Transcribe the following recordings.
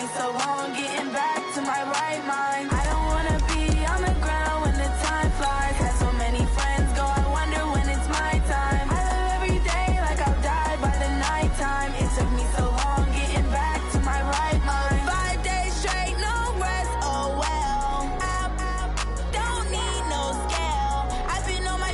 me so long getting back to my right mind. I don't wanna be on the ground when the time flies. Had so many friends go, I wonder when it's my time. I live every day like I'll die by the nighttime. It took me so long getting back to my right mind. 5 days straight, no rest, oh well. I don't need no scale. I've been on my,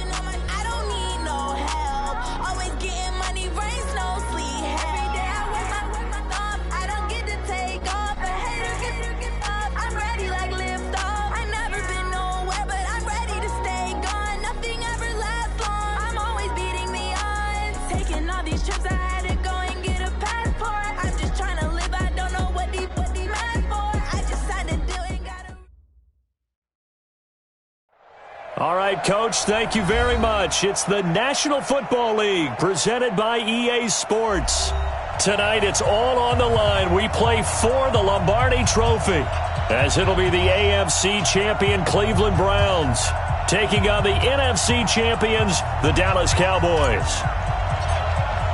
I don't need no help. Always getting money, rains, no sleep. Every day I work my thumb. I don't get to take off. A hater get up. I'm ready like lift off. I never been nowhere, but I'm ready to stay gone. Nothing ever lasts long. I'm always beating the odds. Taking all these trips, I had to go and get a passport. I'm just trying to live. I don't know what the mad for. I just had to do it. Gotta. All right, Coach, thank you very much. It's the National Football League presented by EA Sports. Tonight, it's all on the line. We play for the Lombardi Trophy, as it'll be the AFC champion Cleveland Browns taking on the NFC champions, the Dallas Cowboys.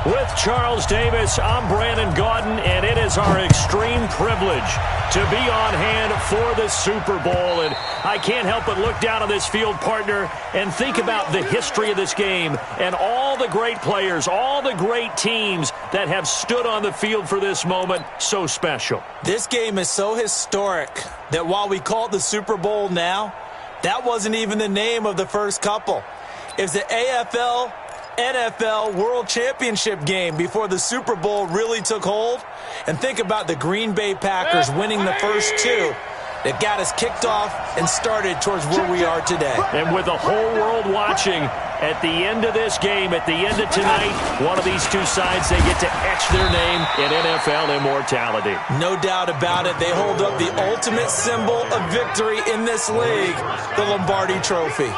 With Charles Davis, I'm Brandon Gaudin, and it is our extreme privilege to be on hand for the Super Bowl. And I can't help but look down on this field, partner, and think about the history of this game and all the great players, all the great teams that have stood on the field for this moment. So special. This game is so historic that while we call it the Super Bowl now, that wasn't even the name of the first couple. It was the AFL NFL World Championship game before the Super Bowl really took hold. And think about the Green Bay Packers winning the first two that got us kicked off and started towards where we are today. And with the whole world watching, at the end of this game, at the end of tonight, one of these two sides, they get to etch their name in NFL immortality. No doubt about it. They hold up the ultimate symbol of victory in this league, the Lombardi Trophy.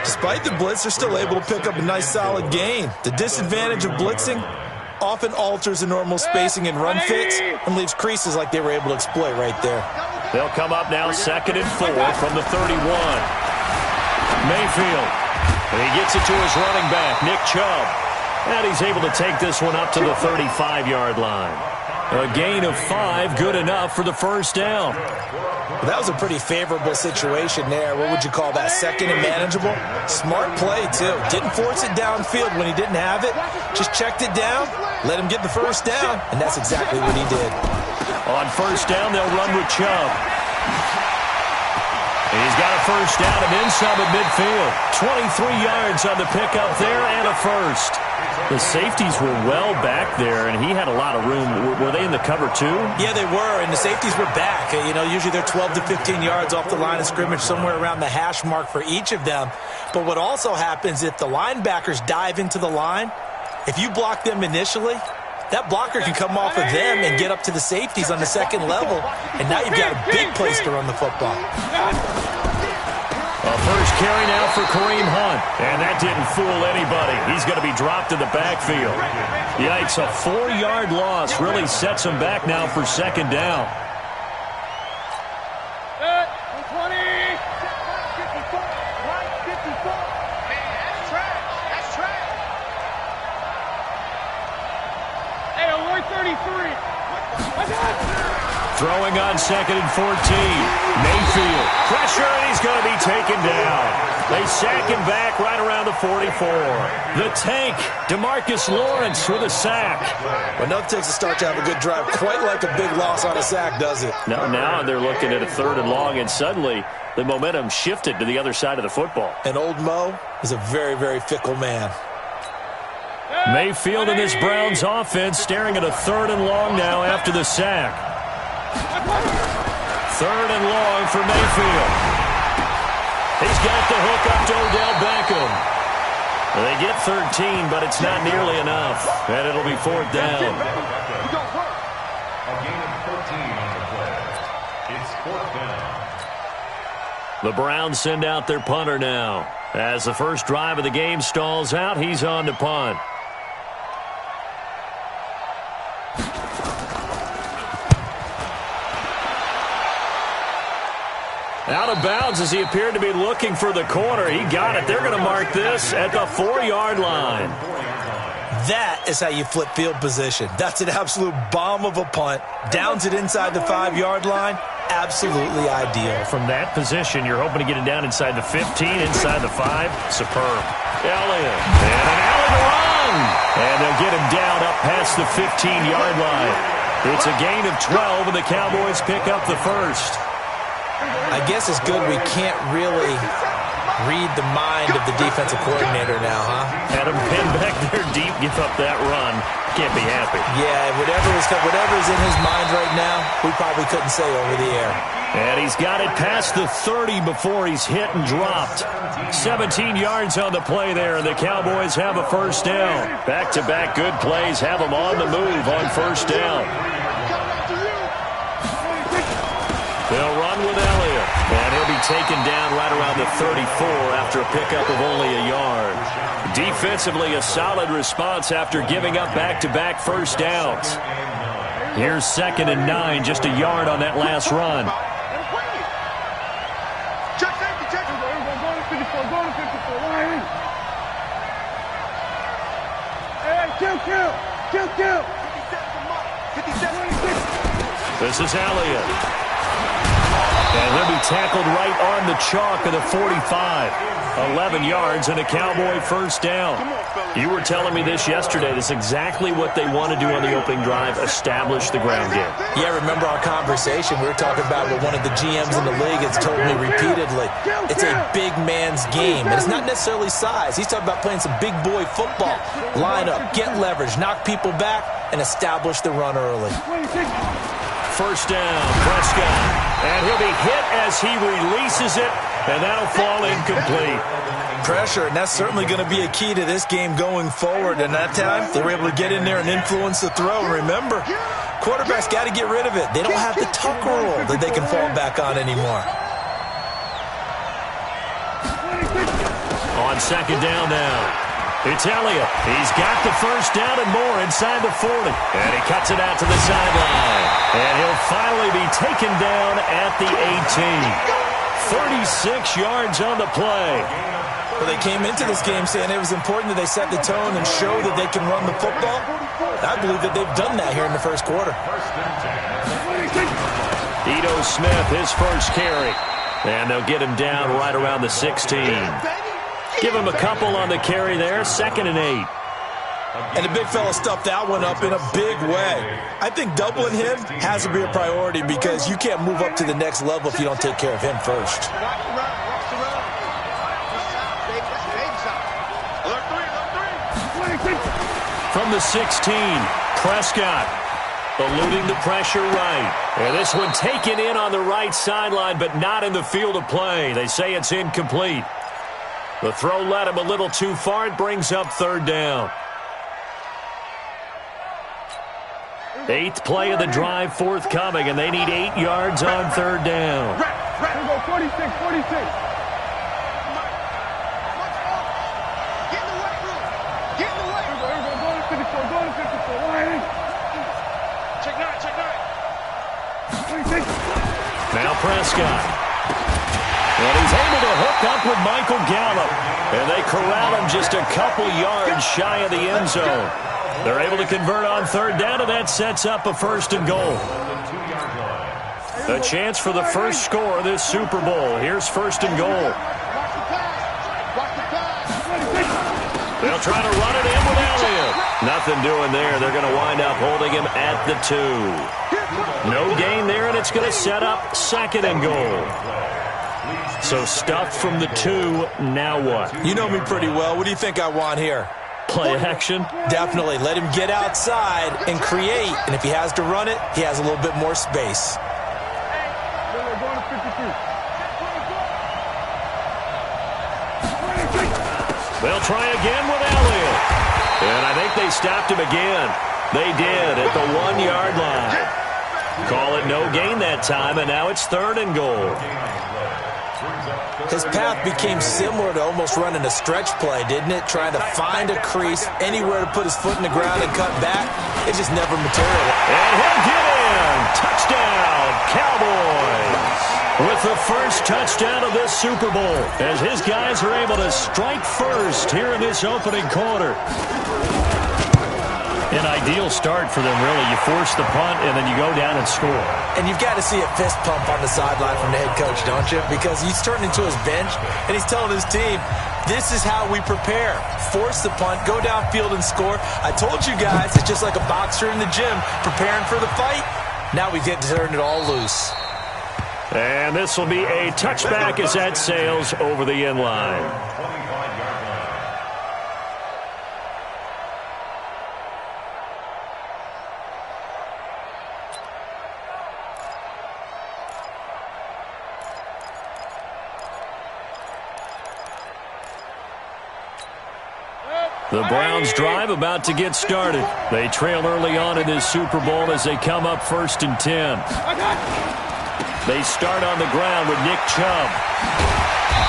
Despite the blitz, they're still able to pick up a nice solid gain. The disadvantage of blitzing often alters the normal spacing and run fits and leaves creases like they were able to exploit right there. They'll come up now 2nd and 4 from the 31. Mayfield. And he gets it to his running back, Nick Chubb. And he's able to take this one up to the 35-yard line. A gain of 5, good enough for the first down. Well, that was a pretty favorable situation there. What would you call that, second and manageable? Smart play, too. Didn't force it downfield when he didn't have it. Just checked it down, let him get the first down, and that's exactly what he did. On first down, they'll run with Chubb. And he's got a first down and then some at midfield. 23 yards on the pickup there and a first. The safeties were well back there, and he had a lot of room. Were they in the cover, too? Yeah, they were, and the safeties were back. You know, usually they're 12 to 15 yards off the line of scrimmage, somewhere around the hash mark for each of them. But what also happens, if the linebackers dive into the line, if you block them initially, that blocker can come off of them and get up to the safeties on the second level, and now you've got a big place to run the football. A first carry now for Kareem Hunt. And that didn't fool anybody. He's going to be dropped in the backfield. Yikes, a 4-yard loss really sets him back now for second down. Throwing on 2nd and 14. Mayfield. Pressure, and he's going to be taken down. They sack him back right around the 44. The tank, DeMarcus Lawrence with a sack. Well, enough takes a start to have a good drive. Quite like a big loss on a sack, does it? Now they're looking at a 3rd and long, and suddenly the momentum shifted to the other side of the football. And old Mo is a very, very fickle man. Mayfield and this Browns offense staring at a 3rd and long now after the sack. 3rd and long for Mayfield. He's got the hook up to Odell Beckham. They get 13, but it's not nearly enough. And it'll be 4th down. A gain of 13 on the play. It's 4th down. The Browns send out their punter now. As the first drive of the game stalls out, he's on to punt. Out of bounds as he appeared to be looking for the corner. He got it. They're going to mark this at the 4-yard line. That is how you flip field position. That's an absolute bomb of a punt. Downs it inside the 5-yard line. Absolutely ideal. From that position, you're hoping to get it down inside the 15, inside the 5. Superb. Elliott. And an alley to run. And they'll get him down up past the 15-yard line. It's a gain of 12, and the Cowboys pick up the first. I guess it's good we can't really read the mind of the defensive coordinator now, huh? Had him pinned back there deep, give up that run. Can't be happy. Yeah, whatever's in his mind right now, we probably couldn't say over the air. And he's got it past the 30 before he's hit and dropped. 17 yards on the play there, and the Cowboys have a first down. Back-to-back good plays have them on the move on first down. They'll run with Elliott, and he'll be taken down right around the 34 after a pickup of only a yard. Defensively, a solid response after giving up back-to-back first downs. Here's 2nd and 9, just a yard on that last run. This is Elliott. And he'll be tackled right on the chalk of the 45. 11 yards and a Cowboy first down. You were telling me this yesterday. This is exactly what they want to do on the opening drive, establish the ground game. Yeah, remember our conversation. We were talking about what one of the GMs in the league has told me repeatedly. It's a big man's game, and it's not necessarily size. He's talking about playing some big boy football. Line up, get leverage, knock people back, and establish the run early. First down, Prescott. And he'll be hit as he releases it, and that'll fall incomplete. Pressure, and that's certainly going to be a key to this game going forward. And that time, they were able to get in there and influence the throw. And remember, quarterbacks got to get rid of it. They don't have the tuck rule that they can fall back on anymore. On second down now. It's Elliott. He's got the first down and more inside the 40. And he cuts it out to the sideline. And he'll finally be taken down at the 18. 36 yards on the play. Well, they came into this game saying it was important that they set the tone and show that they can run the football. I believe that they've done that here in the first quarter. Ito Smith, his first carry. And they'll get him down right around the 16. Give him a couple on the carry there, 2nd and 8. And the big fella stuffed that one up in a big way. I think doubling him has to be a priority because you can't move up to the next level if you don't take care of him first. From the 16, Prescott eluding the pressure right. And this one taken in on the right sideline, but not in the field of play. They say it's incomplete. The throw led him a little too far. It brings up 3rd down. 8th play of the drive forthcoming, and they need 8 yards on 3rd down. 46. Now Prescott. And he's able to hook up with Michael Gallup. And they corral him just a couple yards shy of the end zone. They're able to convert on 3rd down, and that sets up a 1st and goal. A chance for the first score of this Super Bowl. Here's 1st and goal. They'll try to run it in with Elliott. Nothing doing there. They're going to wind up holding him at the 2. No gain there, and it's going to set up 2nd and goal. So stuffed from the 2, now what? You know me pretty well. What do you think I want here? Play action? Definitely. Let him get outside and create. And if he has to run it, he has a little bit more space. They'll try again with Elliott. And I think they stopped him again. They did at the 1-yard line. Call it no gain that time, and now it's 3rd and goal. His path became similar to almost running a stretch play, didn't it? Trying to find a crease, anywhere to put his foot in the ground and cut back. It just never materialized. And he'll get in. Touchdown, Cowboys. With the first touchdown of this Super Bowl, as his guys are able to strike first here in this opening quarter. An ideal start for them, really. You force the punt, and then you go down and score. And you've got to see a fist pump on the sideline from the head coach, don't you? Because he's turned into his bench, and he's telling his team, this is how we prepare. Force the punt, go downfield and score. I told you guys, it's just like a boxer in the gym preparing for the fight. Now we get to turn it all loose. And this will be a touchback as that sails over the end line. The Browns drive about to get started. They trail early on in this Super Bowl as they come up 1st and 10. They start on the ground with Nick Chubb.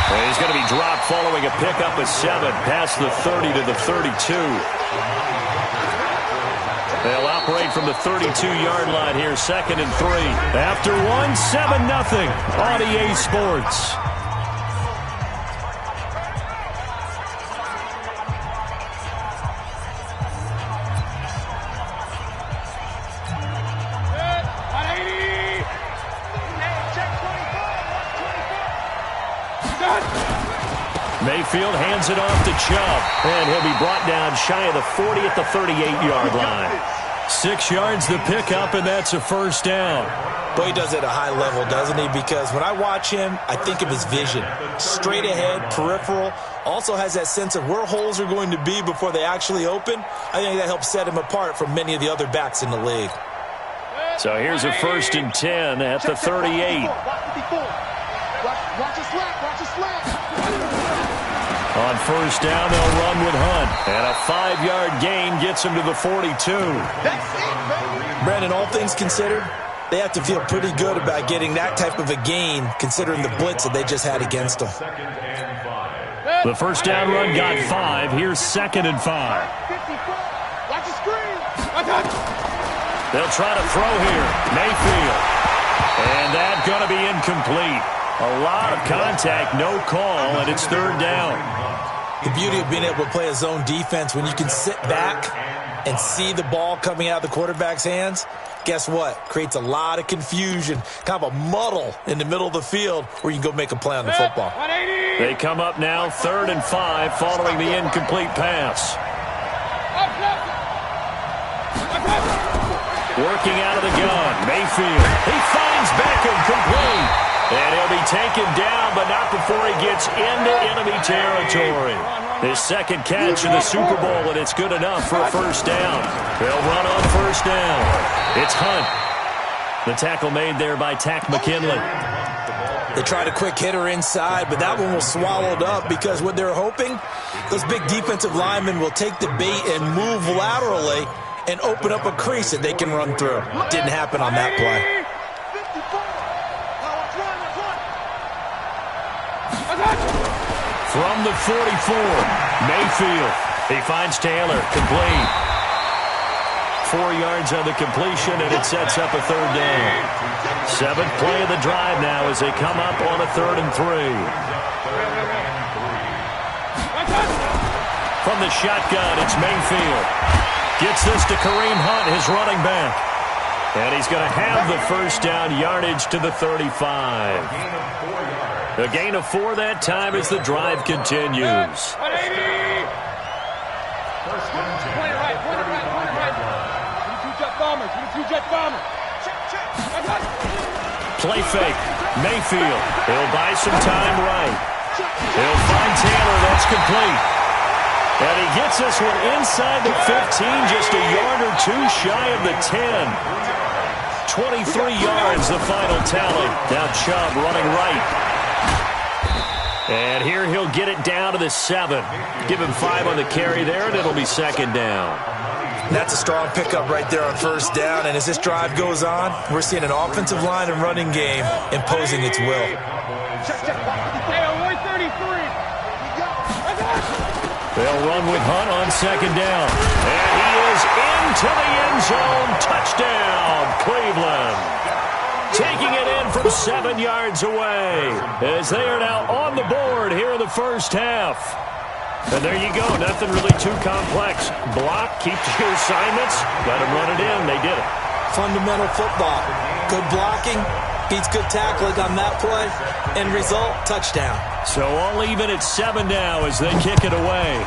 And he's going to be dropped following a pickup of 7 past the 30 to the 32. They'll operate from the 32-yard line here, 2nd and 3. After 1, 7-0 on EA Sports. Mayfield hands it off to Chubb, and he'll be brought down shy of the 40 at the 38-yard line. 6 yards the pickup, and that's a 1st down. But he does it at a high level, doesn't he? Because when I watch him, I think of his vision. Straight ahead, peripheral, also has that sense of where holes are going to be before they actually open. I think that helps set him apart from many of the other backs in the league. So here's a 1st and 10 at the 38. Watch a slack, watch a slack. On 1st down, they'll run with Hunt. And a 5-yard gain gets him to the 42. That's it, baby. Brandon, all things considered, they have to feel pretty good about getting that type of a gain considering the blitz that they just had against them. The 1st down run got 5. Here's 2nd and 5. Watch the screen. They'll try to throw here. Mayfield. And that's going to be incomplete. A lot of contact, no call, and it's 3rd down. The beauty of being able to play a zone defense when you can sit back and see the ball coming out of the quarterback's hands, guess what? Creates a lot of confusion, kind of a muddle in the middle of the field where you can go make a play on the football. They come up now 3rd and 5 following the incomplete pass. Working out of the gun, Mayfield. He finds Beckham complete. And he'll be taken down, but not before he gets into enemy territory. His 2nd catch in the Super Bowl, and it's good enough for a 1st down. They'll run on 1st down. It's Hunt. The tackle made there by Tack McKinley. They tried a quick hitter inside, but that one was swallowed up because what they're hoping, those big defensive linemen will take the bait and move laterally and open up a crease that they can run through. Didn't happen on that play. From the 44, Mayfield. He finds Taylor, complete. 4 yards on the completion, and it sets up a 3rd down. 7th play of the drive now as they come up on a 3rd and 3. From the shotgun, it's Mayfield. Gets this to Kareem Hunt, his running back. And he's going to have the 1st down yardage to the 35. A gain of 4 that time as the drive continues. Play fake. Mayfield. He'll buy some time right. He'll find Taylor. That's complete. And he gets this one inside the 15, just a yard or 2 shy of the 10. 23 yards, the final tally. Now Chubb running right. And here he'll get it down to the 7. Give him 5 on the carry there, and it'll be 2nd down. That's a strong pickup right there on 1st down, and as this drive goes on, we're seeing an offensive line and running game imposing its will. They'll run with Hunt on 2nd down. And he is into the end zone. Touchdown, Cleveland. Taking it in from 7 yards away as they are now on the board here in the 1st half. And there you go. Nothing really too complex. Block, keep to your assignments, let them run it in. They did it. Fundamental football. Good blocking beats good tackling on that play. End result, touchdown. So all even at 7 now as they kick it away.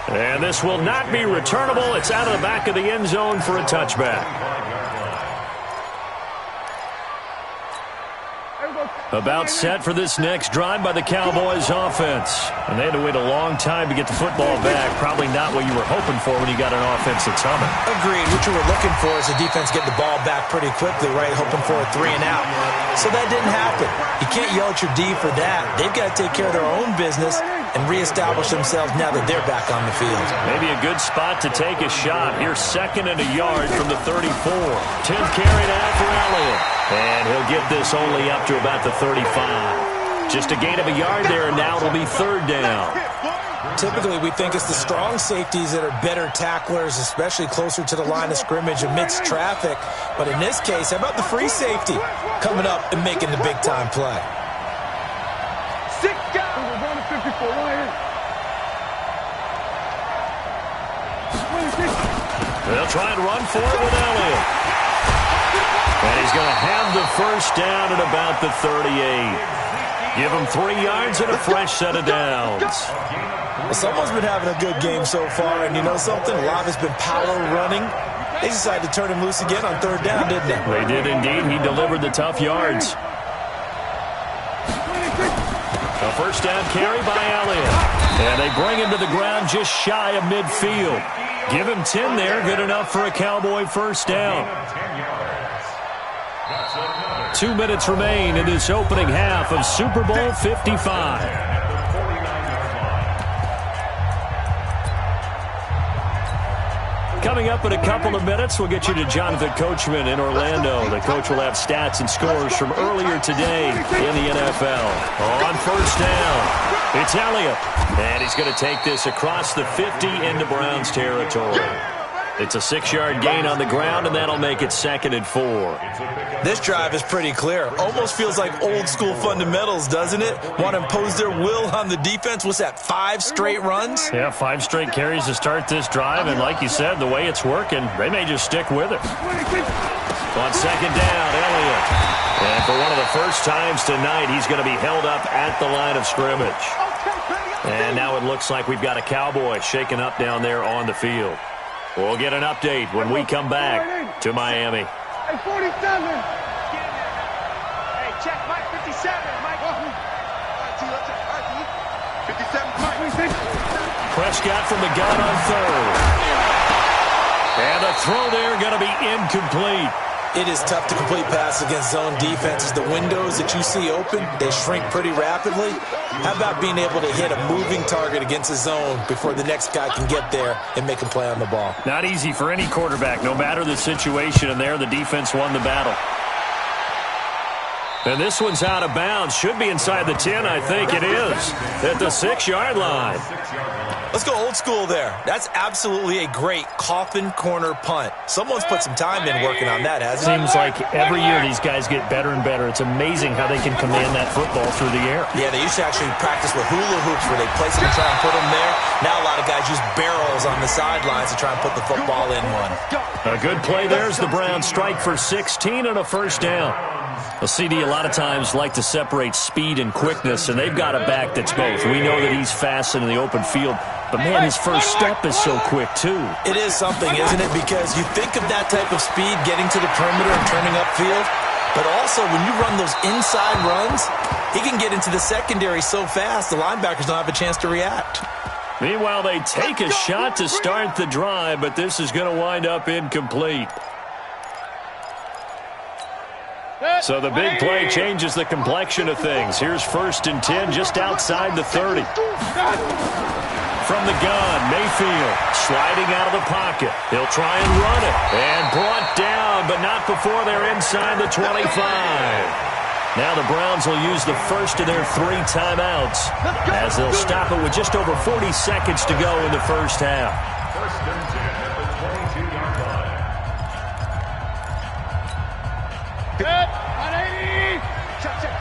And this will not be returnable. It's out of the back of the end zone for a touchback. About set for this next drive by the Cowboys offense. And they had to wait a long time to get the football back. Probably not what you were hoping for when you got an offense that's humming. Agreed. What you were looking for is the defense getting the ball back pretty quickly, right? Hoping for a 3 and out. So that didn't happen. You can't yell at your D for that. They've got to take care of their own business and reestablish themselves now that they're back on the field. Maybe a good spot to take a shot. Here's 2nd and a yard from the 34. 10th carry now for Elliott. And he'll get this only up to about the 35. Just a gain of a yard there, and now it'll be 3rd down. Typically, we think it's the strong safeties that are better tacklers, especially closer to the line of scrimmage amidst traffic. But in this case, how about the free safety coming up and making the big-time play? 6 guys. We're going to 54 right here. They'll try and run for it with Elliott. And he's going to have the first down at about the 38. Give him 3 yards and a fresh set of downs. Well, someone's been having a good game so far, and you know something? A lot has been power running. They decided to turn him loose again on 3rd down, didn't they? They did indeed. He delivered the tough yards. A first down carry by Elliott. And they bring him to the ground just shy of midfield. Give him 10 there. Good enough for a Cowboy first down. 2 minutes remain in this opening half of Super Bowl 55. Coming up in a couple of minutes, we'll get you to Jonathan Coachman in Orlando. The coach will have stats and scores from earlier today in the NFL. On first down, it's Elliott. And he's going to take this across the 50 into Browns territory. It's a 6-yard gain on the ground, and that'll make it 2nd and 4. This drive is pretty clear. Almost feels like old-school fundamentals, doesn't it? Want to impose their will on the defense. What's that, 5 straight runs? Yeah, 5 straight carries to start this drive, and like you said, the way it's working, they may just stick with it. On 2nd down, Elliott. And for one of the first times tonight, he's going to be held up at the line of scrimmage. And now it looks like we've got a Cowboy shaken up down there on the field. We'll get an update when we come back to Miami. Hey, 47. Hey, check Mike 57. Mike. 57, Mike. Prescott from the gun on 3rd. And the throw there going to be incomplete. It is tough to complete passes against zone defenses. The windows that you see open, they shrink pretty rapidly. How about being able to hit a moving target against a zone before the next guy can get there and make a play on the ball? Not easy for any quarterback, no matter the situation, and there the defense won the battle. And this one's out of bounds. Should be inside the 10, I think it is, at the 6-yard line. Let's go old school there. That's absolutely a great coffin corner punt. Someone's put some time in working on that, hasn't it? Seems like every year these guys get better and better. It's amazing how they can command that football through the air. Yeah, they used to actually practice with hula hoops where they place them and try and put them there. Now a lot of guys use barrels on the sidelines to try and put the football in one. A good play there as the Browns strike for 16 and a first down. A CD a lot of times like to separate speed and quickness, and they've got a back that's both. We know that he's fast in the open field, but, man, his first step is so quick, too. It is something, isn't it? Because you think of that type of speed getting to the perimeter and turning upfield, but also when you run those inside runs, he can get into the secondary so fast the linebackers don't have a chance to react. Meanwhile, they take a shot to start the drive, but this is going to wind up incomplete. So the big play changes the complexion of things. Here's 1st and 10 just outside the 30. From the gun, Mayfield sliding out of the pocket. He'll try and run it. And brought down, but not before they're inside the 25. Now the Browns will use the first of their 3 timeouts as they'll stop it with just over 40 seconds to go in the first half. 1st and 10 at the 22-yard line. Good. 180. Check, check.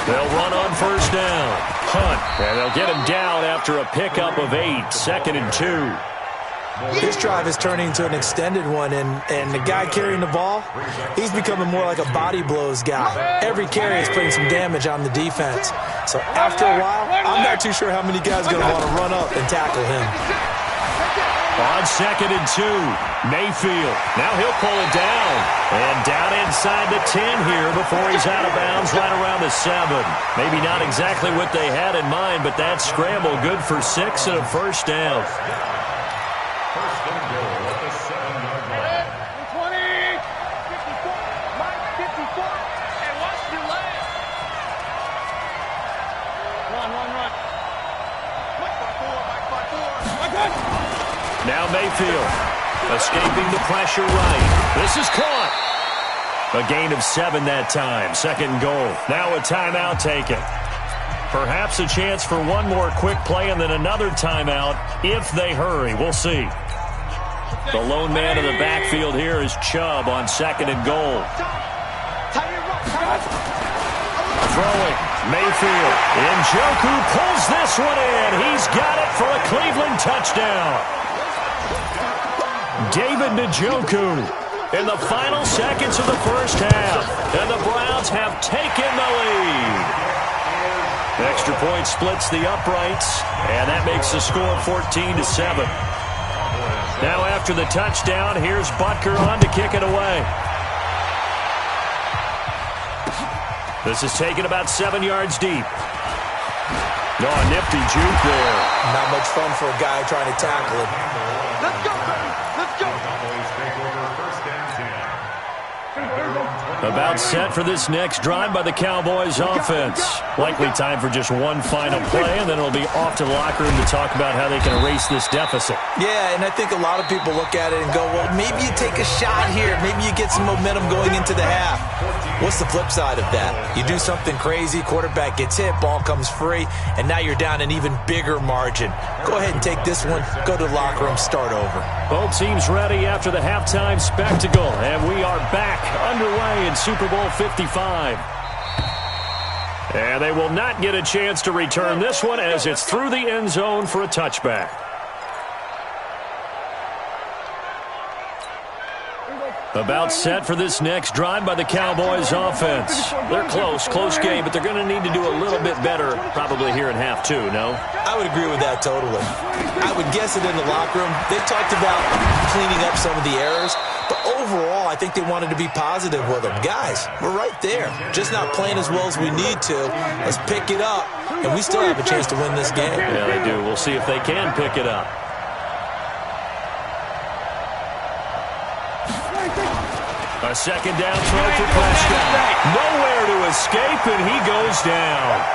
They'll run on first down. Hunt. And they'll get him down after a pickup of 8. 2nd and 2. This drive is turning into an extended one, and the guy carrying the ball, he's becoming more like a body blows guy. Every carry is putting some damage on the defense. So after a while, I'm not too sure how many guys are going to want to run up and tackle him. On 2nd and 2, Mayfield. Now he'll pull it down. And down inside the 10 here before he's out of bounds right around the 7. Maybe not exactly what they had in mind, but that scramble good for 6 and a first down. First and goal at the 7-yard line. 20, 54, Mike 54, and watch the last. Run. Mike 5-4. Now Mayfield escaping the pressure right. This is caught. A gain of 7 that time. 2nd goal. Now a timeout taken. Perhaps a chance for one more quick play and then another timeout if they hurry. We'll see. The lone man in the backfield here is Chubb on 2nd and goal. Throwing. Mayfield. Njoku pulls this one in. He's got it for a Cleveland touchdown. David Njoku in the final seconds of the first half. And the Browns have taken the lead. Extra point splits the uprights, and that makes the score 14-7. Now after the touchdown, here's Butker on to kick it away. This is taken about 7 yards deep. Oh, nifty juke there. Not much fun for a guy trying to tackle him. Let's go, baby. Let's go. Cowboys take over 1st and 10. About set for this next drive by the Cowboys offense. Likely time for just one final play, and then it'll be off to the locker room to talk about how they can erase this deficit. Yeah, and I think a lot of people look at it and go, well, maybe you take a shot here. Maybe you get some momentum going into the half. What's the flip side of that? You do something crazy, quarterback gets hit, ball comes free, and now you're down an even bigger margin. Go ahead and take this one, go to the locker room, start over. Both teams ready after the halftime spectacle, and we are back underway in Super Bowl 55. And they will not get a chance to return this one as it's through the end zone for a touchback. About set for this next drive by the Cowboys offense. They're close game, but they're going to need to do a little bit better probably here in half 2, no? I would agree with that totally. I would guess it in the locker room. They talked about cleaning up some of the errors, but overall, I think they wanted to be positive with them. Guys, we're right there. Just not playing as well as we need to. Let's pick it up, and we still have a chance to win this game. Yeah, they do. We'll see if they can pick it up. A 2nd down throw for Prescott. Nowhere to escape, and he goes down.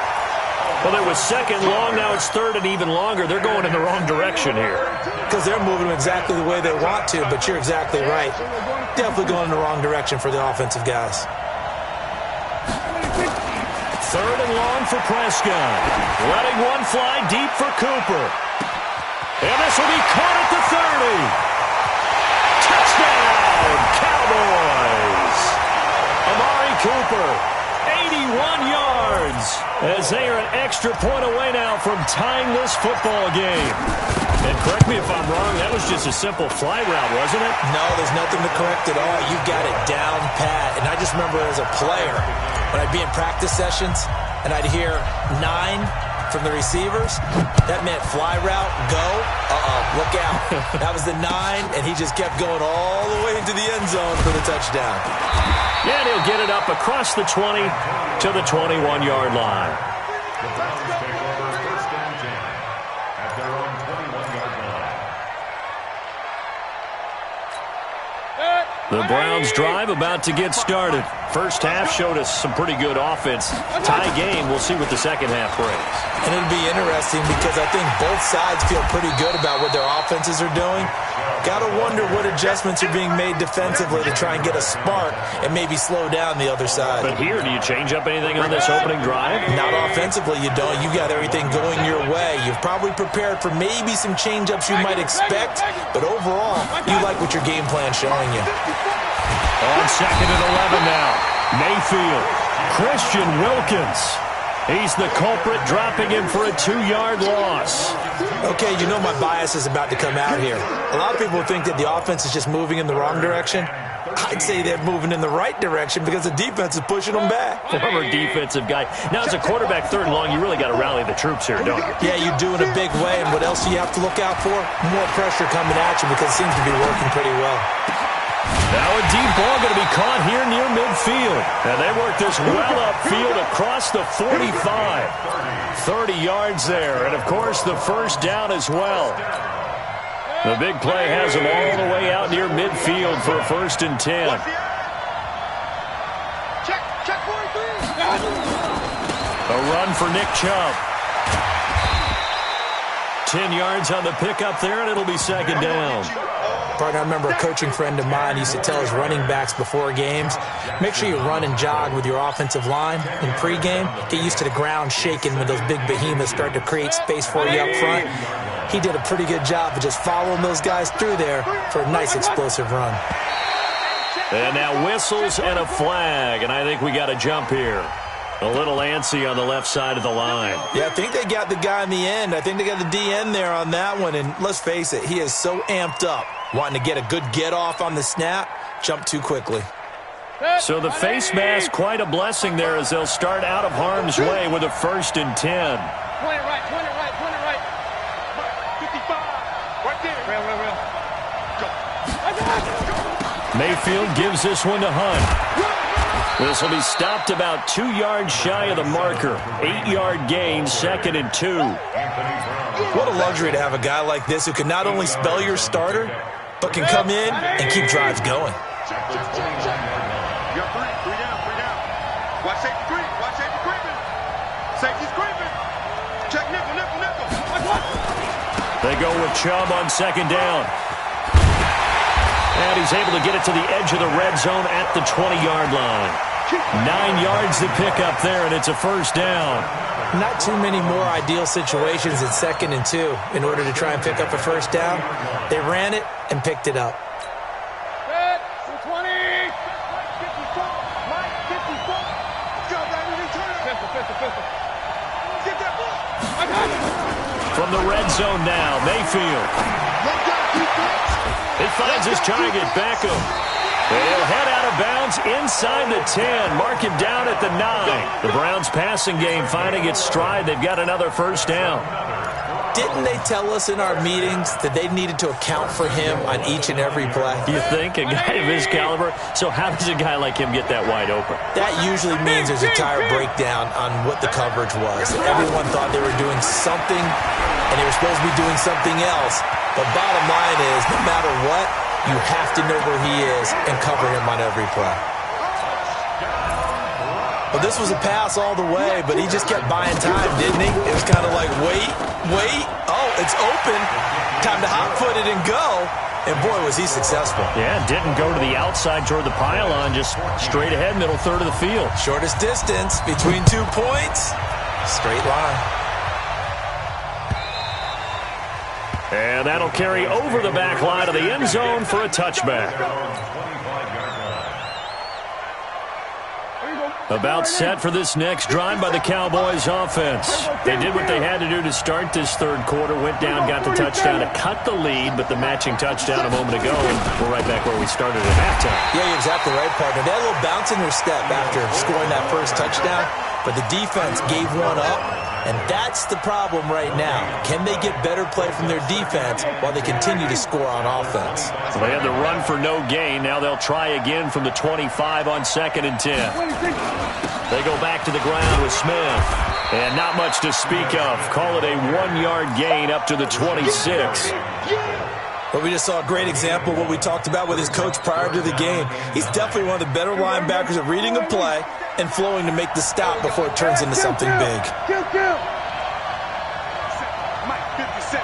Well, it was 2nd long. Now it's 3rd and even longer. They're going in the wrong direction here. Because they're moving exactly the way they want to, but you're exactly right. Definitely going in the wrong direction for the offensive guys. 3rd and long for Prescott. Letting one fly deep for Cooper. And this will be caught at the 30. Touchdown, Cowboys! Amari Cooper, 81 yards, as they are an extra point away now from tying this football game. And correct me if I'm wrong, that was just a simple fly route, wasn't it? No, there's nothing to correct at all. You got it down pat. And I just remember as a player, when I'd be in practice sessions and I'd hear 9 from the receivers, that meant fly route, go, look out. That was the 9, and he just kept going all the way into the end zone for the touchdown. Yeah, and he'll get it up across the 20 to the 21-yard line. The Browns take over 1st and 10 at their own 21-yard line. The Browns drive about to get started. First half showed us some pretty good offense. Tie game, we'll see what the second half brings. And it'll be interesting because I think both sides feel pretty good about what their offenses are doing. Got to wonder what adjustments are being made defensively to try and get a spark and maybe slow down the other side. But here, do you change up anything on this opening drive? Not offensively, you don't. You got everything going your way. You've probably prepared for maybe some change-ups you might expect, but overall, you like what your game plan's showing you. On 2nd and 11 now. Mayfield. Christian Wilkins. He's the culprit, dropping him for a 2-yard loss. Okay, you know my bias is about to come out here. A lot of people think that the offense is just moving in the wrong direction. I'd say they're moving in the right direction because the defense is pushing them back. Former defensive guy. Now, as a quarterback, 3rd and long, you really got to rally the troops here, don't you? Yeah, you do in a big way. And what else do you have to look out for? More pressure coming at you because it seems to be working pretty well. Now a deep ball going to be caught here near midfield. And they work this well upfield across the 45. 30 yards there. And, of course, the first down as well. The big play has them all the way out near midfield for a 1st and 10. Check 43. A run for Nick Chubb. 10 yards on the pickup there, and it'll be 2nd down. Partner, I remember a coaching friend of mine used to tell his running backs before games, make sure you run and jog with your offensive line in pregame. Get used to the ground shaking when those big behemoths start to create space for you up front. He did a pretty good job of just following those guys through there for a nice explosive run. And now whistles and a flag, and I think we got a jump here. A little antsy on the left side of the line. Yeah, I think they got the guy in the end. I think they got the DN there on that one, and let's face it, he is so amped up, wanting to get a good get-off on the snap, jump too quickly. So the face mask, quite a blessing there as they'll start out of harm's way with a 1st and 10. 20 right. 55. Right there. Real. Go. Mayfield gives this one to Hunt. This will be stopped about 2 yards shy of the marker. 8-yard gain, 2nd and 2. What a luxury to have a guy like this who can not only spell your starter, but can come in and keep drives going. You got three down. Watch safety creeping. Safety's creeping. Check nickel. They go with Chubb on 2nd down. And he's able to get it to the edge of the red zone at the 20-yard line. 9 yards to pick up there, and it's a 1st down. Not too many more ideal situations in 2nd and 2 in order to try and pick up a 1st down. They ran it and picked it up. 20. 54. Mike, 54. Go, baby, pistol. Get that ball. From the red zone now, Mayfield. He finds his target, Beckham. They'll head out of bounds inside the 10. Mark him down at the 9. The Browns passing game finding its stride. They've got another 1st down. Didn't they tell us in our meetings that they needed to account for him on each and every play? You think? A guy of his caliber? So how does a guy like him get that wide open? That usually means there's a tire breakdown on what the coverage was. Everyone thought they were doing something, and they were supposed to be doing something else. But bottom line is, no matter what, you have to know where he is and cover him on every play. Well, this was a pass all the way, but he just kept buying time, didn't he? It was kind of like, wait. Oh, it's open. Time to hot-foot it and go. And, boy, was he successful. Yeah, didn't go to the outside toward the pylon, just straight ahead, middle third of the field. Shortest distance between 2 points. Straight line. And that'll carry over the back line of the end zone for a touchback. About set for this next drive by the Cowboys offense. They did what they had to do to start this 3rd quarter, went down, got the touchdown to cut the lead, but the matching touchdown a moment ago, and we're right back where we started at halftime. Yeah, you're exactly right, partner. They had a little bounce in their step after scoring that first touchdown, but the defense gave one up. And that's the problem right now. Can they get better play from their defense while they continue to score on offense? So they had the run for no gain. Now they'll try again from the 25 on 2nd and 10. They go back to the ground with Smith. And not much to speak of. Call it a 1-yard gain up to the 26. But we just saw a great example of what we talked about with his coach prior to the game. He's definitely one of the better linebackers at reading a play and flowing to make the stop before it turns into something big. Mike, 57.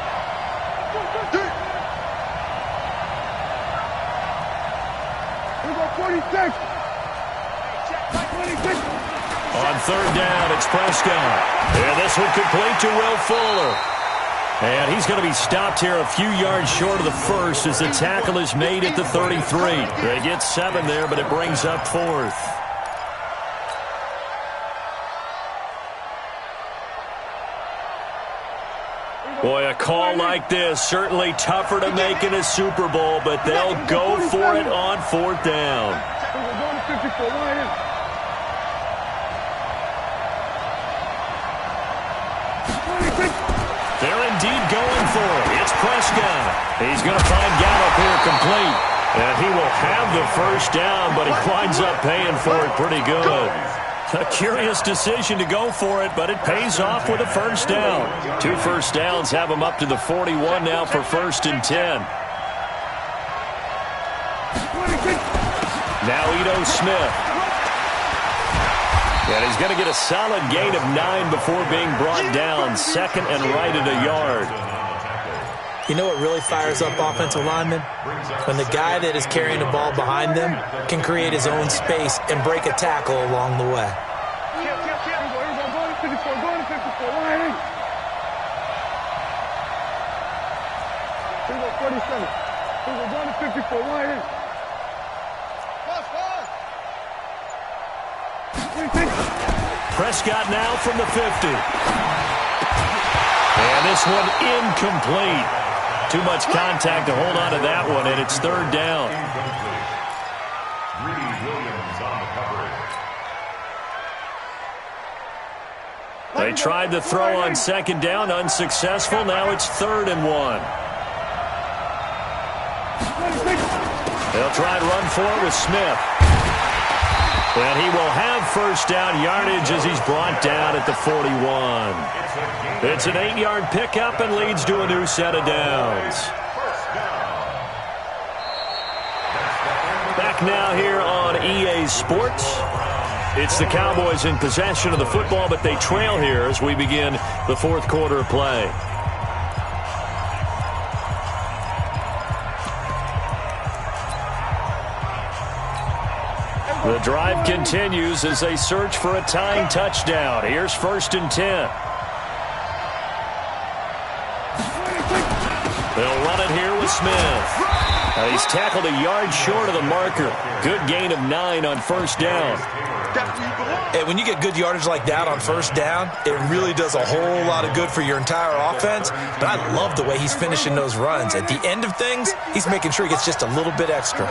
We go 46. On 3rd down, it's Prescott. And this one complete to Will Fuller. And he's going to be stopped here a few yards short of the first as the tackle is made at the 33. They get 7 there, but it brings up 4th. Boy, a call like this, certainly tougher to make in a Super Bowl, but they'll go for it on 4th down. They're indeed going for it. It's Prescott. He's going to find Gallup here complete. And he will have the first down, but he winds up paying for it pretty good. A curious decision to go for it, but it pays off with a first down. 2 first downs have him up to the 41 now for 1st and 10. Now Ito Smith. And he's going to get a solid gain of 9 before being brought down. 2nd and right at a yard. You know what really fires up offensive linemen? When the guy that is carrying the ball behind them can create his own space and break a tackle along the way. Prescott now from the 50. And this one incomplete. Too much contact to hold on to that one, and it's 3rd down. They tried to throw on 2nd down, unsuccessful. Now it's 3rd and 1. They'll try and run for it with Smith. And he will have first down yardage as he's brought down at the 41. It's an 8-yard pickup and leads to a new set of downs. Back now here on EA Sports. It's the Cowboys in possession of the football, but they trail here as we begin the 4th quarter of play. The drive continues as they search for a tying touchdown. Here's 1st and 10. They'll run it here with Smith. He's tackled a yard short of the marker. Good gain of 9 on 1st down. And when you get good yardage like that on 1st down, it really does a whole lot of good for your entire offense. But I love the way he's finishing those runs. At the end of things, he's making sure he gets just a little bit extra.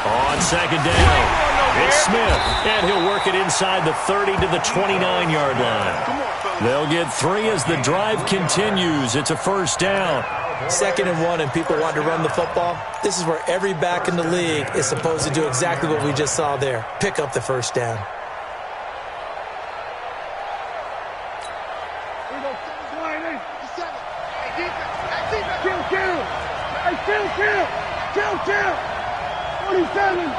On 2nd down, it's Smith, and he'll work it inside the 30 to the 29-yard line. They'll get 3 as the drive continues. It's a 1st down. 2nd and 1, and people want to run the football. This is where every back in the league is supposed to do exactly what we just saw there. Pick up the first down. Kill. 47.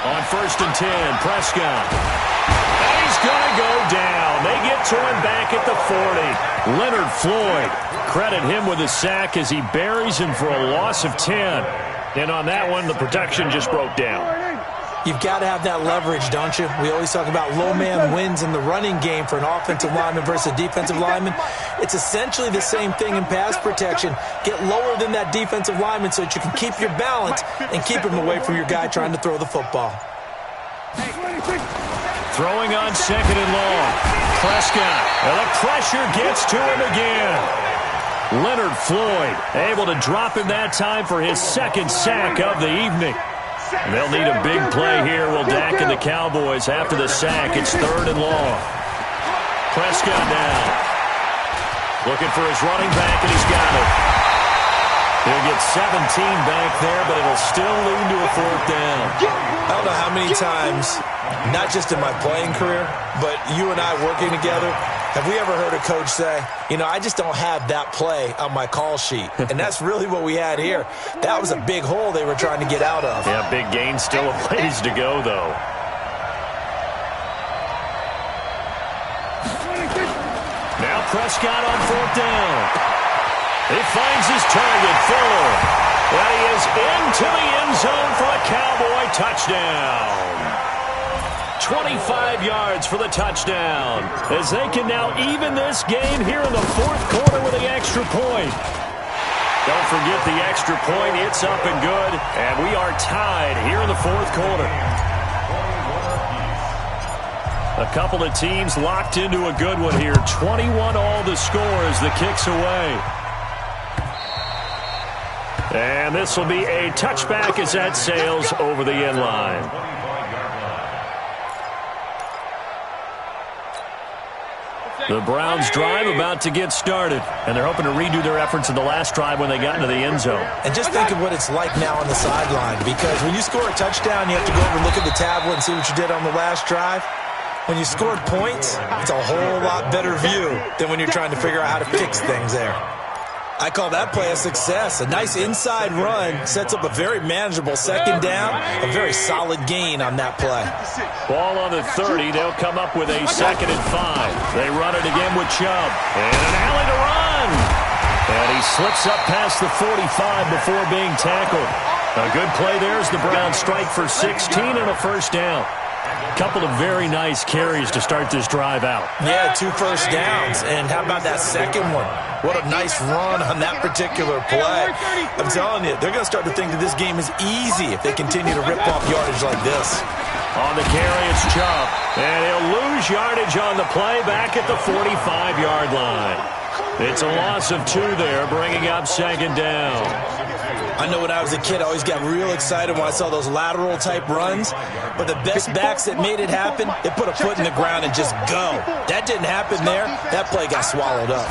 On 1st and 10, Prescott. And he's going to go down. They get to him back at the 40. Leonard Floyd, credit him with a sack as he buries him for a loss of 10. And on that one, the protection just broke down. You've got to have that leverage, don't you? We always talk about low man wins in the running game for an offensive lineman versus a defensive lineman. It's essentially the same thing in pass protection. Get lower than that defensive lineman so that you can keep your balance and keep him away from your guy trying to throw the football. Throwing on 2nd and long. Prescott. And the pressure gets to him again. Leonard Floyd able to drop him that time for his 2nd sack of the evening. They'll need a big play here. Will Dak and the Cowboys after the sack. It's 3rd and long. Prescott now. Looking for his running back, and he's got it. He'll get 17 back there, but it'll still lead to a 4th down. I don't know how many times, not just in my playing career, but you and I working together, have we ever heard a coach say, you know, I just don't have that play on my call sheet. And that's really what we had here. That was a big hole they were trying to get out of. Yeah, big gain, still a ways to go, though. Now Prescott on 4th down. He finds his target, Fuller. And he is into the end zone for a Cowboy touchdown. 25 yards for the touchdown, as they can now even this game here in the fourth quarter with the extra point. Don't forget the extra point. It's up and good, and we are tied here in the fourth quarter. A couple of teams locked into a good one here. 21 all the score as the kick's away. And this will be a touchback as that sails over the end line. The Browns drive about to get started, and they're hoping to redo their efforts in the last drive when they got into the end zone. And just think of what it's like now on the sideline, because when you score a touchdown, you have to go over and look at the tablet and see what you did on the last drive. When you scored points, it's a whole lot better view than when you're trying to figure out how to fix things there. I call that play a success. A nice inside run sets up a very manageable second down, a very solid gain on that play. Ball on the 30. They'll come up with a 2nd and 5. They run it again with Chubb. And an alley to run. And he slips up past the 45 before being tackled. A good play there as the Browns strike for 16 and a first down. Couple of very nice carries to start this drive out. Yeah, 2 first downs. And how about that second one? What a nice run on that particular play. I'm telling you, they're going to start to think that this game is easy if they continue to rip off yardage like this. On the carry, it's Chubb. And he'll lose yardage on the play back at the 45-yard line. It's a loss of 2 there, bringing up 2nd down. I know when I was a kid, I always got real excited when I saw those lateral-type runs. But the best backs that made it happen, they put a foot in the ground and just go. That didn't happen there. That play got swallowed up.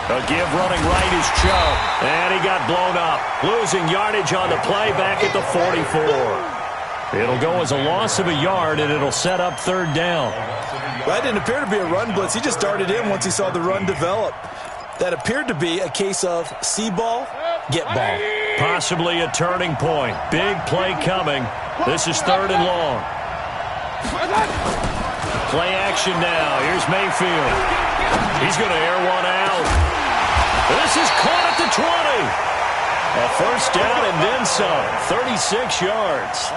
A give running right is Chubb. And he got blown up. Losing yardage on the play back at the 44. It'll go as a loss of a yard, and it'll set up 3rd down. Well, that didn't appear to be a run blitz. He just darted in once he saw the run develop. That appeared to be a case of see ball, get ball. Possibly a turning point. Big play coming. This is 3rd and long. Play action now. Here's Mayfield. He's going to air one out. This is caught at the 20. A first down and then some. 36 yards.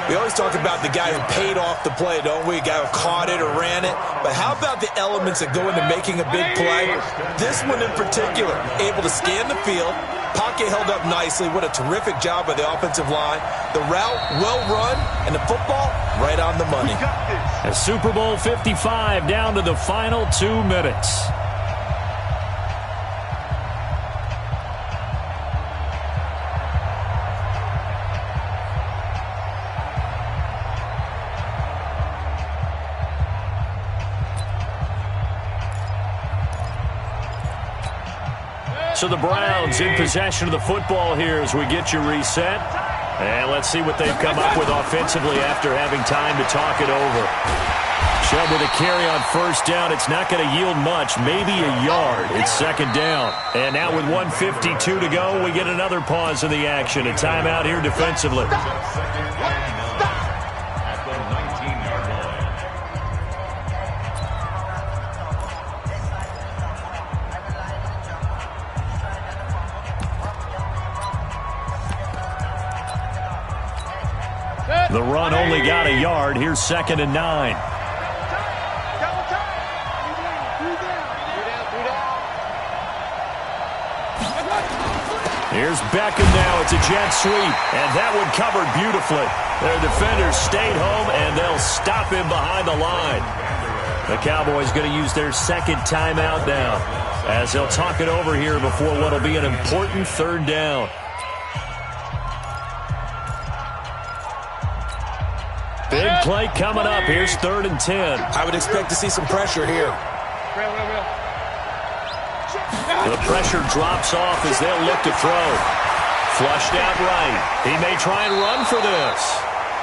We always talk about the guy who paid off the play, don't we? A guy who caught it or ran it. But how about the elements that go into making a big play? This one in particular, able to scan the field. Pocket held up nicely. What a terrific job by the offensive line. The route, well run, and the football, right on the money. A Super Bowl 55 down to the final 2 minutes. So the Browns in possession of the football here as we get you reset. And let's see what they've come up with offensively after having time to talk it over. Chubb with a carry on first down. It's not going to yield much, maybe a yard. It's 2nd down. And now with 1:52 to go, we get another pause in the action. A timeout here defensively. The run only got a yard. Here's 2nd and 9. Here's Beckham now. It's a jet sweep, and that one covered beautifully. Their defenders stayed home, and they'll stop him behind the line. The Cowboys going to use their 2nd timeout now as they'll talk it over here before what will be an important 3rd down. Big play coming up. Here's 3rd and 10. I would expect to see some pressure here. The pressure drops off as they'll look to throw. Flushed out right. He may try and run for this.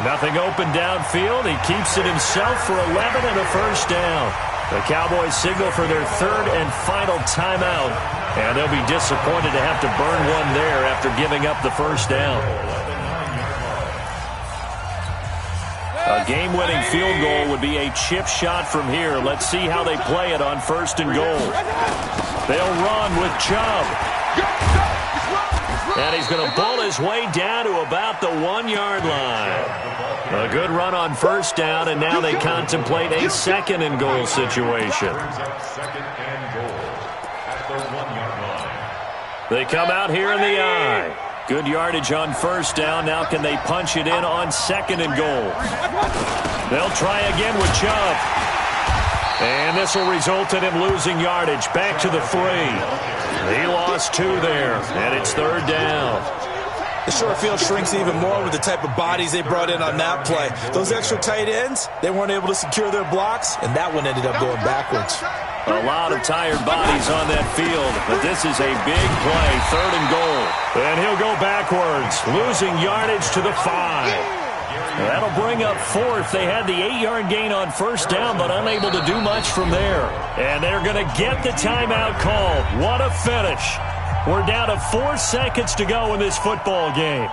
Nothing open downfield. He keeps it himself for 11 and a first down. The Cowboys signal for their 3rd and final timeout. And they'll be disappointed to have to burn one there after giving up the first down. A game-winning field goal would be a chip shot from here. Let's see how they play it on 1st and goal. They'll run with Chubb. And he's going to bull his way down to about the 1-yard line. A good run on first down, and now they contemplate a second-and-goal situation. They come out here in the I. Good yardage on first down. Now can they punch it in on second and goal? They'll try again with Chubb. And this will result in him losing yardage. Back to the 3. He lost 2 there, and it's third down. The short field shrinks even more with the type of bodies they brought in on that play. Those extra tight ends, they weren't able to secure their blocks, and that one ended up going backwards. A lot of tired bodies on that field, but this is a big play, third and goal. And he'll go backwards, losing yardage to the 5. That'll bring up fourth. They had the 8-yard gain on first down, but unable to do much from there. And they're going to get the timeout called. What a finish. We're down to 4 seconds to go in this football game.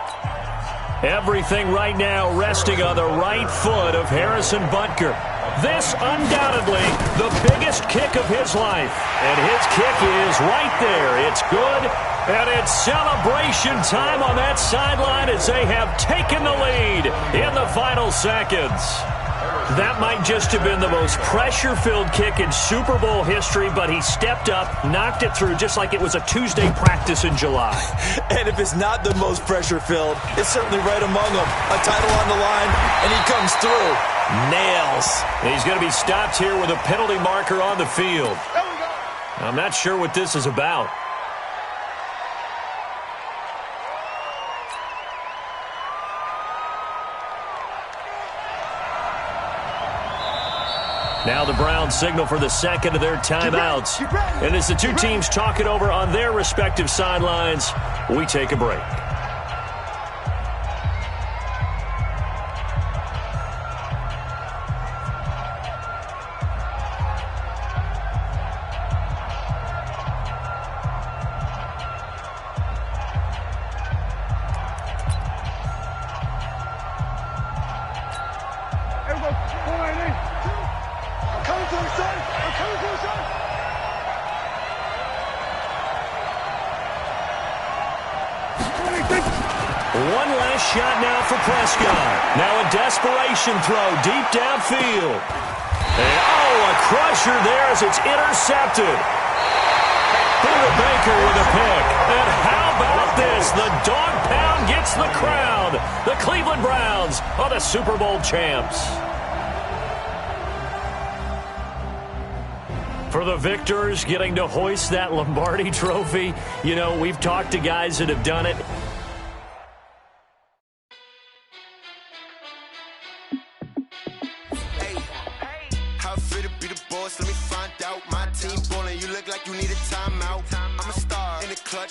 Everything right now resting on the right foot of Harrison Butker. This undoubtedly the biggest kick of his life. And his kick is right there. It's good. And it's celebration time on that sideline as they have taken the lead in the final seconds. That might just have been the most pressure-filled kick in Super Bowl history, but he stepped up, knocked it through just like it was a Tuesday practice in July. And if it's not the most pressure-filled, it's certainly right among them. A title on the line, and he comes through. Nails. He's going to be stopped here with a penalty marker on the field. I'm not sure what this is about. Now the Browns signal for the second of their timeouts. And as the two teams talk it over on their respective sidelines, we take a break. One last shot now for Prescott. Now a desperation throw deep downfield. And a crusher there as it's intercepted. Buda Baker with a pick. And how about this? The dog pound gets the crowd. The Cleveland Browns are the Super Bowl champs. For the victors, getting to hoist that Lombardi trophy, you know, we've talked to guys that have done it.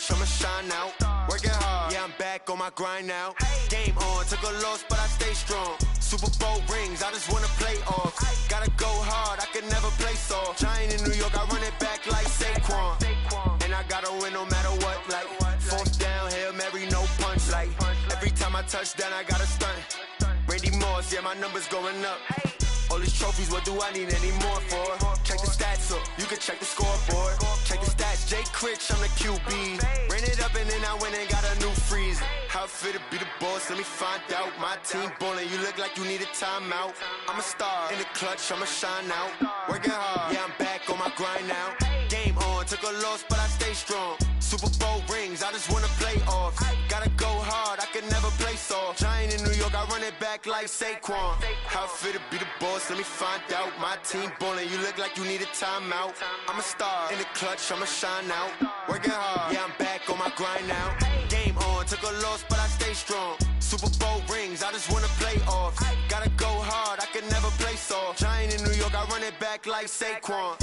I'ma shine out, working hard, yeah, I'm back on my grind now. Game on, took a loss, but I stay strong. Super Bowl rings, I just wanna play off. Gotta go hard, I can never play soft. Giant in New York, I run it back like Saquon. And I gotta win no matter what, like fourth down, Hail Mary, no punch. Like every time I touch down, I gotta stunt. Randy Moss, yeah, my numbers going up. All these trophies, what do I need any more for? Check the stats up, you can check the scoreboard. Check the stats, Jay Critch, I'm the QB. Ran it up and then I went and got a new freeze. How fit to be the boss, let me find out. My team ballin', you look like you need a timeout. I'm a star, in the clutch, I'ma shine out. Working hard, yeah, I'm back on my grind now. Game on, took a loss, but I stay strong. Super Bowl rings, I just wanna play off. Gotta go hard, I can never play soft. Giant in New York, I run it back like Saquon. How fit to be the boss, let me find out. My team ballin', you look like you need a timeout. I'm a star, in the clutch, I'ma shine out. Working hard, yeah, I'm back on my grind now. Game on, took a loss, but I stay strong. Super Bowl rings, I just wanna play off. Gotta go hard, I can never play soft. Giant in New York, I run it back like Saquon.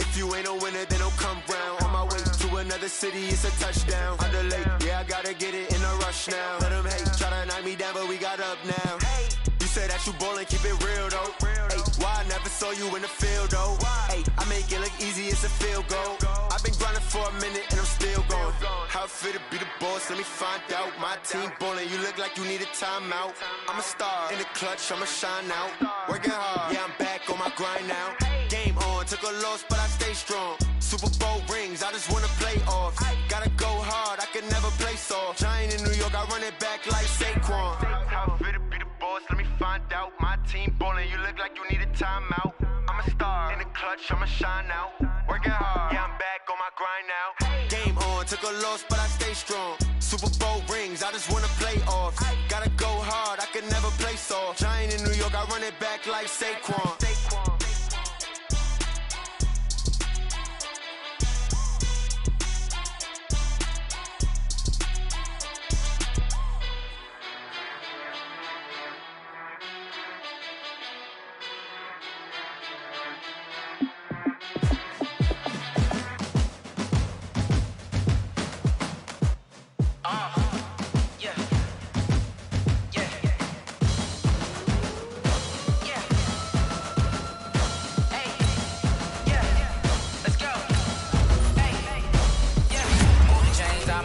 If you ain't a winner, then don't come round. On my way to another city, it's a touchdown. Underlay, yeah, I gotta get it in a rush now. Let them hate, try to knock me down, but we got up now. You said that watch you ballin', keep it real though. Ay, why I never saw you in the field though? Ay, I make it look easy, it's a field goal. I've been grinding for a minute and I'm still going. How it feel to be the boss, let me find out. My team ballin', you look like you need a timeout. I'm a star in the clutch, I'ma shine out. Working hard, yeah, I'm back on my grind now. Game on, took a loss, but I stay strong. Super Bowl rings, I just wanna play off. Gotta go hard, I can never play soft. Giant in New York, I run it back like Saquon. How it feel to be the boss, let me find out. My team ballin', you look like you need a timeout. I'm a star in the clutch, I'ma shine out. Working hard, yeah, I'm back on my grind now. Game on, took a loss, but I stay strong. Super Bowl rings, I just wanna play off. Gotta go hard, I can never play soft. Giant in New York, I run it back like Saquon.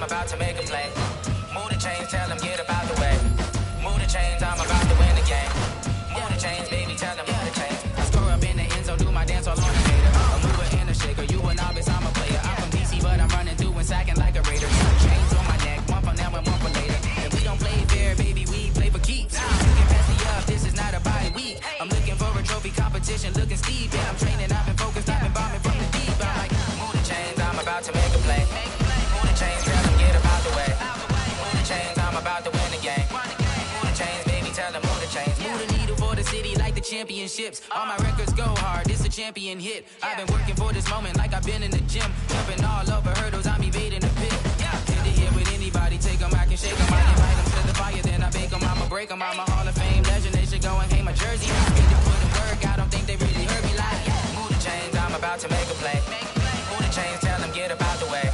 About to make a play. Move the chains, tell them get about the way. Move the chains, I'm about to win the game. Move the chains, baby, tell them move the chains. I score up in the end zone, do my dance all on the gator. A mover and a shaker, you a novice, I'm a player. I'm from DC, but I'm running through and sacking like a Raider. Chains on my neck, one for now and one for later. If we don't play fair, baby, we play for keeps. You can pass me up, this is not a bye week. I'm looking for a trophy competition, looking steep. Yeah, I'm training, I've been focused, I've been bombing from the deep. I'm like, move the chains, I'm about to make a play. Move the chains, tell them get about the way. Move the chains, I'm about to win the game. Move the chains, baby, tell them move the chains. Move the needle for the city like the championships. All my records go hard, this a champion hit. I've been working for this moment like I've been in the gym. Jumping all over hurdles, I'm evading the pit. Hit the hit with anybody, take them, I can shake them. I invite them to the fire, then I bake them, I'ma break them. I'm a Hall of Fame legend, they should go and hang my jersey. Get to put in work, I don't think they really heard me like. Move the chains, I'm about to make a play. Move the chains, tell them get about the way.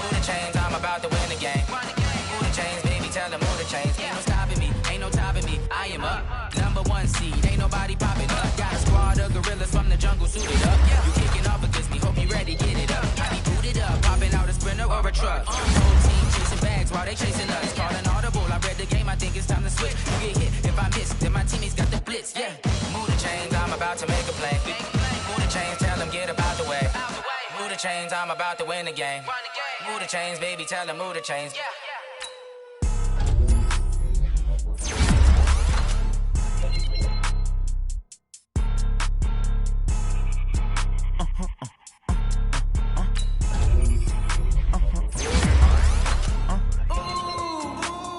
Move the chains, I'm about to win the game. Move the chains, baby, tell them move the chains. Ain't no stopping me, ain't no topping me. I am up, number one seed, ain't nobody popping up. Got a squad of gorillas from the jungle suited up. You kicking off against me, hope you ready, get it up. I be booted up, popping out a sprinter or a truck. Whole team chasing bags while they chasing us. Calling audible, I read the game, I think it's time to switch. You get hit, if I miss, then my teammates got the blitz, yeah. Move the chains, I'm about to make a play. Move the chains, tell them get about the way. Move the chains, I'm about to win the game. Move the chains, baby, tell them move the chains.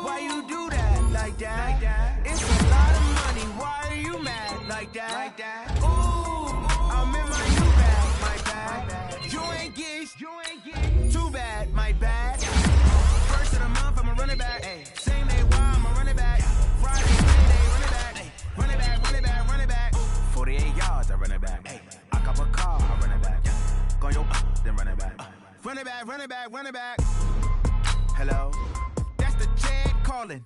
Why you do that like that? It's a lot of money. Why are you mad like that? Ooh, I'm in my new bag, my bad. You ain't get too bad, my bad. First of the month, I'ma run it back. Same day, why I'ma run it back. Friday, Monday, run it back. Run it back, run it back, run it back. 48 yards, I run it back. I cop a car, I run it back. Go yo, then run it back. Run it back, run it back, run it back. Hello, that's the Chad calling.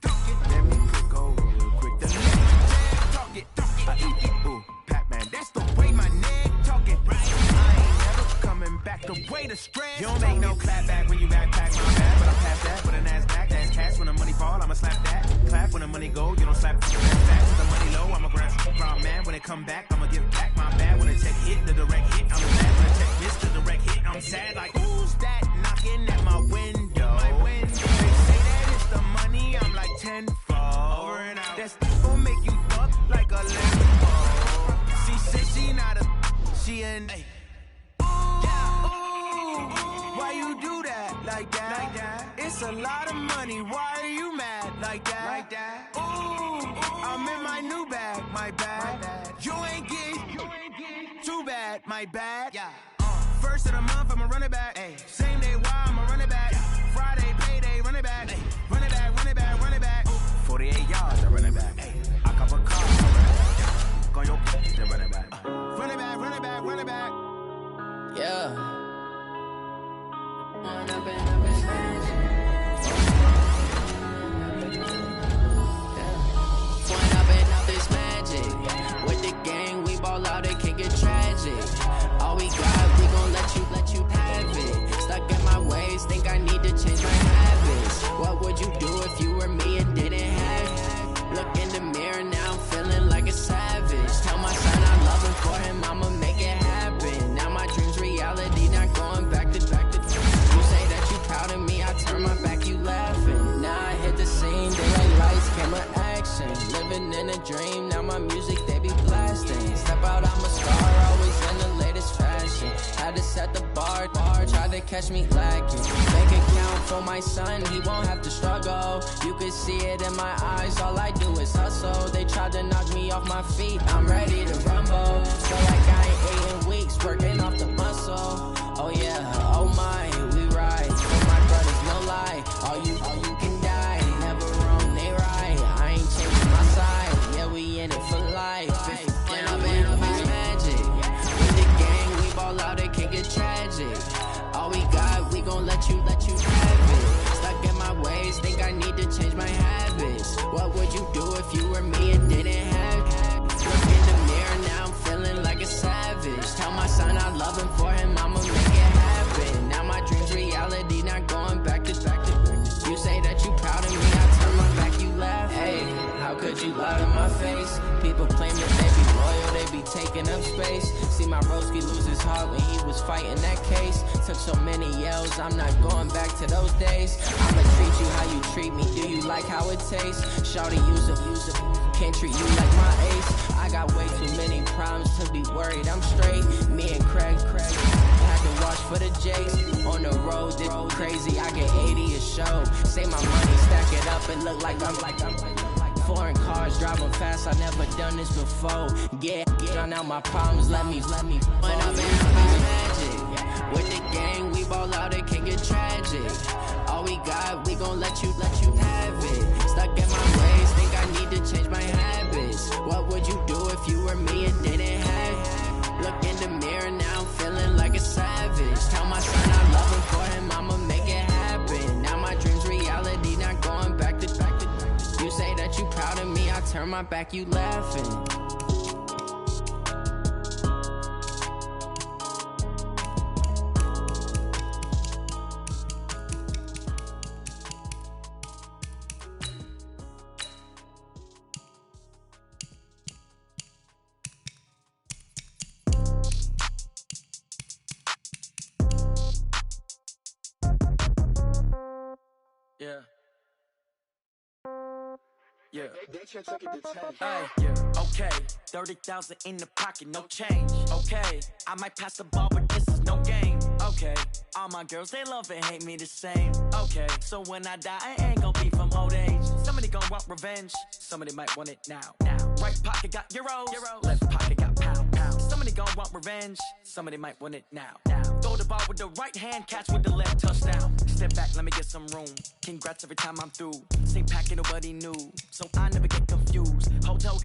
Let me quick go real quick. The Chad talk it. I eat it. Ooh, Pac-Man, that's the way my neck talking. I ain't never coming back. The way the stress. You don't make no clap back when you backpack my bag, but I'm past that. With a NASDAQ, that's cash. When the money fall, I'ma slap that. Clap when the money go, you don't slap fast. With the money low, I'ma grab from man. When it come back, I'ma give back my bad. When the check hit, the direct hit, I'm glad. When the check miss, the direct hit, I'm sad. Like who's that knocking at my window? They say that it's the money, I'm like tenfold. Over and out. That's gon' make you fuck like a Lambo. She said she not a, she an. Why you do that like that? It's a lot of money. Why are you mad like that? Ooh, I'm in my new bag, my bad. You ain't get too bad, my bad. First of the month, I'ma run it back. Same day, why I'ma run it back. Friday, payday, run it back. Run it back, run it back, run it back. 48 yards, I run it back. I cop a car, I run it back. Go yo, then run it back. Run it back, run it back, run it back. Yeah. got, we gon' let you have it. Stuck in my ways, think I need to change my habits. What would you do if you were me and didn't have it? Look in the mirror now, I'm feeling like a savage. Tell my son I love him, for him I'ma make it happen. Now my dream's reality, not going back to. You say that you proud of me, I turn my back, you laughing. Now I hit the scene, daylight lights, camera action. Living in a dream, now my music they be blasting. Step out, I'm a star, always in the latest fashion. Had to set the bar, try to catch me lacking. Bank account for my son, he won't have to struggle. You can see it in my eyes, all I do is hustle. They tried to knock me off my feet, I'm ready to rumble. Feel like I ain't ate in weeks, working off the muscle. Oh yeah, oh my, we ride. For my brothers, no lie. All you can die. Never wrong, they right. I ain't changing my side. Yeah, we in it for life. When I'm in a magic. With the gang, we ball out, it can get tragic. All we got, we gon' let you have it. Stuck in my ways, think I need to change my habits. What would you do if you were me and didn't have it? Look in the mirror, now I'm feeling like a savage. Tell my son I love him, for him I'ma make it happen. Now my dream's reality, not going back to. You say that you proud of me, I turn my back, you laugh. Hey, how could you lie in my face? People claim that they be loyal, they be taking up space. See my broski lose his heart when he was fighting that case. Took so many yells, I'm not going back to those days. I'ma treat you how you treat me, do you like how it tastes? Shawty, use a can't treat you like my ace. I got way too many problems to be worried, I'm straight. Me and Craig had to watch for the J's. On the road, it's crazy, I get 80 a show. Say my money, stack it up and look like I'm foreign cars, driving fast, I never done this before. Yeah, drown out my problems, let me. When I'm in magic, with the gang, we ball out, it can get tragic. All we got, we gon' let you have it. Stuck in my ways, think I need to change my habits. What would you do if you were me and didn't have it? Look in the mirror, now I'm feeling like a savage. Tell my son I love him, for him I'ma make it happen. Now my dream's reality, not going back to. You say that you proud of me, I turn my back, you laughing. Yeah. Yeah. Yeah. Okay. 30,000 in the pocket, no change. Okay. I might pass the ball, but this is no game. Okay. All my girls, they love and hate me the same. Okay. So when I die, I ain't gonna be from old age. Somebody gonna want revenge. Somebody might want it now. Right pocket got euros. Left pocket got pound. Somebody gonna want revenge. Somebody might want it now. Throw the ball with the right hand, catch with the left, touchdown. Step back, let me get some room. Congrats every time I'm through. Same packet, nobody knew. So I never get confused. Hotel